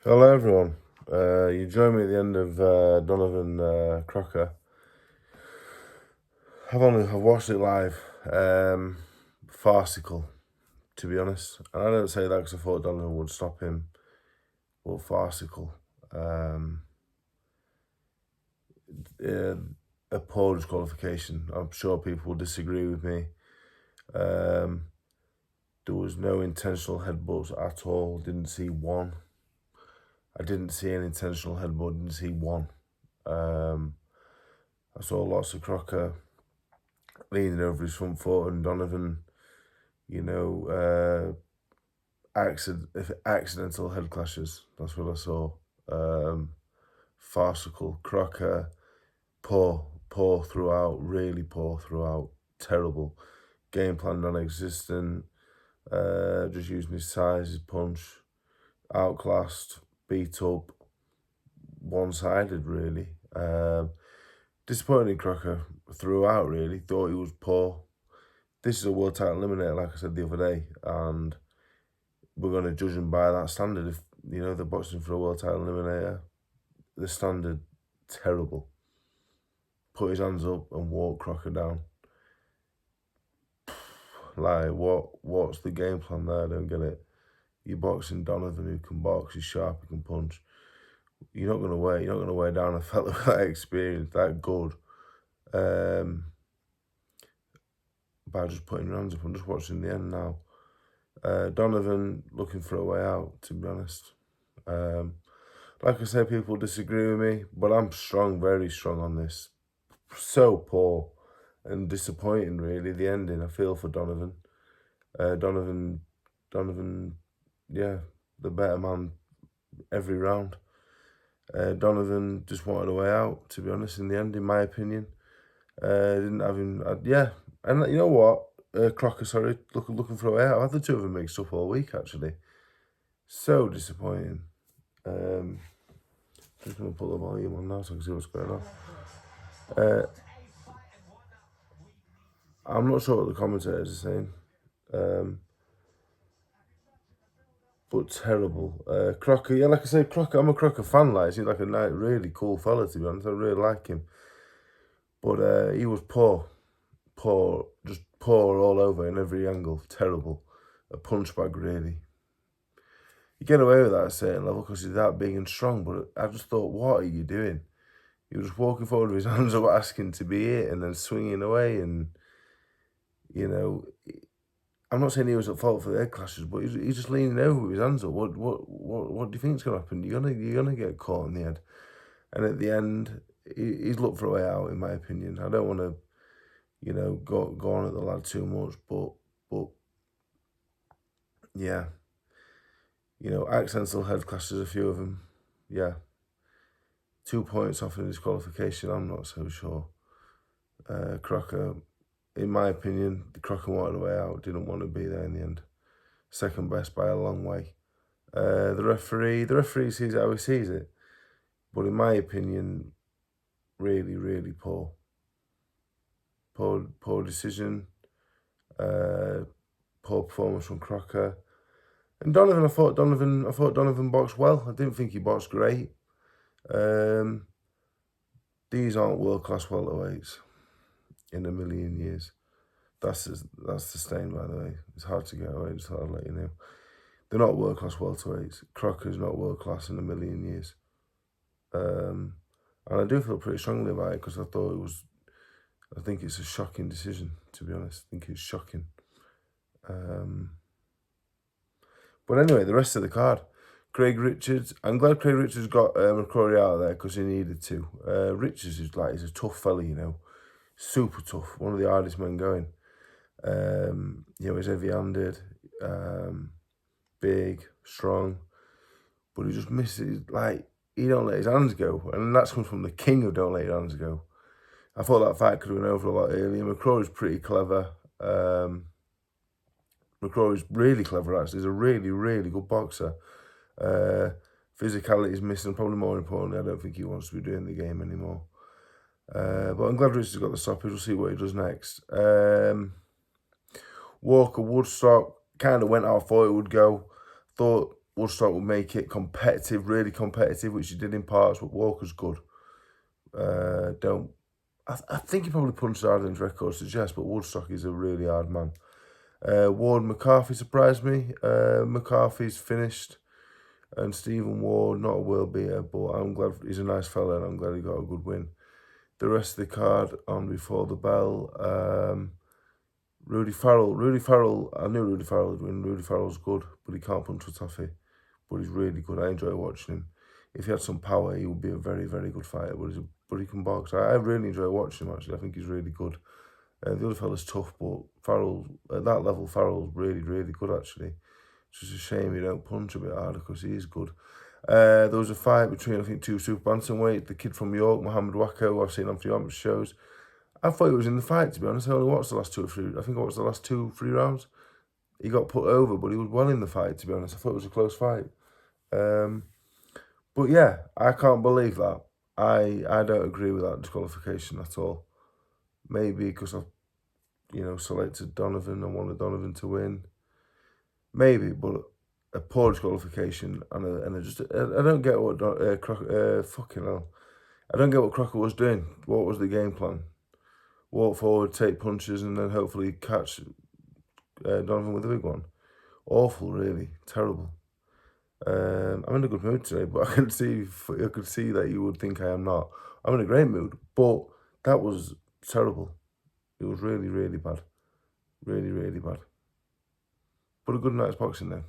Hello everyone. You joined me at the end of Donovan Crocker. I've watched it live. Farcical, to be honest. And I don't say that because I thought Donovan would stop him, but farcical. Uh, a poor disqualification. I'm sure people will disagree with me. There was no intentional headbutts at all. Didn't see one. I didn't see an intentional headbutt. Didn't see one. I saw lots of Crocker leaning over his front foot and Donovan, accidental head clashes. That's what I saw. Farcical. Crocker, poor throughout, really poor throughout. Terrible. Game plan non-existent. Just using his size, his punch. Outclassed, beat up, one-sided really. Disappointing Crocker throughout really. Thought he was poor. This is a world title eliminator, like I said the other day, and we're going to judge him by that standard. If, they're boxing for a world title eliminator, the standard, terrible. Put his hands up and walk Crocker down. Like, what's the game plan there? I don't get it. You're boxing Donovan, who can box, he's sharp, he can punch. You're not gonna wear down a fella with that experience, that good, by just putting your hands up. I'm just watching the end now. Donovan looking for a way out, to be honest. Like I said, people disagree with me, but I'm strong, very strong on this. So poor and disappointing, really, the ending. I feel for Donovan. Donovan, yeah, the better man every round. Donovan just wanted a way out, to be honest, in the end, in my opinion. Didn't have him, yeah. And you know what? Crocker, sorry, looking for a way out. I've had the two of them mixed up all week, actually. So disappointing. Just going to put the volume on now so I can see what's going on. I'm not sure what the commentators are saying. But terrible. Crocker, yeah, like I say, Crocker, I'm a Crocker fan, like, he's like a really cool fella, to be honest. I really like him. But he was poor, just poor all over in every angle. Terrible. A punch bag, really. You get away with that at a certain level because he's that big and strong, but I just thought, what are you doing? He was just walking forward with his hands up, asking to be hit, and then swinging away, and, I'm not saying he was at fault for the head clashes, but he's just leaning over with his hands up. What do you think's gonna happen? You're gonna get caught in the head, and at the end, he's looked for a way out, in my opinion. I don't want to, go on at the lad too much, but yeah, accidental head clashes, a few of them, yeah. 2 points off in disqualification. I'm not so sure. Crocker, in my opinion, the Crocker wanted a way out, didn't want to be there in the end. Second best by a long way. The referee sees it how he sees it. But in my opinion, really, really poor. Poor decision. Poor performance from Crocker. And Donovan, I thought Donovan boxed well. I didn't think he boxed great. These aren't world-class welterweights in a million years. That's the stain, by the way. It's hard to get away, just thought I'd let you know. They're not world-class welterweights. Crocker's not world-class in a million years. And I do feel pretty strongly about it because I think it's a shocking decision, to be honest. I think it's shocking. But anyway, the rest of the card. Craig Richards. I'm glad Craig Richards got McCrory out of there because he needed to. Richards is a tough fella, super tough. One of the hardest men going. He's heavy-handed, big, strong, but he just misses. He don't let his hands go, and that's comes from the king of don't let your hands go. I thought that fight could have been over a lot earlier. McCrory's pretty clever. McCrory's really clever, actually. He's a really, really good boxer. Physicality is missing. Probably more importantly, I don't think he wants to be doing the game anymore. But I'm glad Richards got the stoppage. We'll see what he does next. Walker, Woodstock, kind of went how I thought it would go. Thought Woodstock would make it competitive, really competitive, which he did in parts, but Walker's good. I think he probably punched harder than his record suggests, but Woodstock is a really hard man. Ward McCarthy surprised me. McCarthy's finished, and Stephen Ward, not a world beater, but I'm glad he's a nice fella, and I'm glad he got a good win. The rest of the card on before the bell. Rudy Farrell, I knew Rudy Farrell would win. Rudy Farrell's good, but he can't punch a toffee. But he's really good. I enjoy watching him. If he had some power, he would be a very, very good fighter. But he can box. I really enjoy watching him, actually. I think he's really good. The other fella's tough, but Farrell, at that level, Farrell's really, really good, actually. It's just a shame he don't punch a bit harder, because he is good. There was a fight between, I think, two super bantamweight. The kid from York, Mohammed Wako, who I've seen on a few amateur shows. I thought he was in the fight, to be honest. I only watched the last 2 or 3. I think I watched the last 2 or 3 rounds. He got put over, but he was well in the fight, to be honest. I thought it was a close fight. But yeah, I can't believe that. I don't agree with that disqualification at all. Maybe because I've, selected Donovan and wanted Donovan to win. Maybe, but a poor disqualification, and I don't get what Crocker, fucking hell. I don't get what Crocker was doing. What was the game plan? Walk forward, take punches, and then hopefully catch Donovan with a big one. Awful, really. Terrible. I'm in a good mood today, but I could see that you would think I am not. I'm in a great mood, but that was terrible. It was really, really bad. Really, really bad. But a good night's boxing then.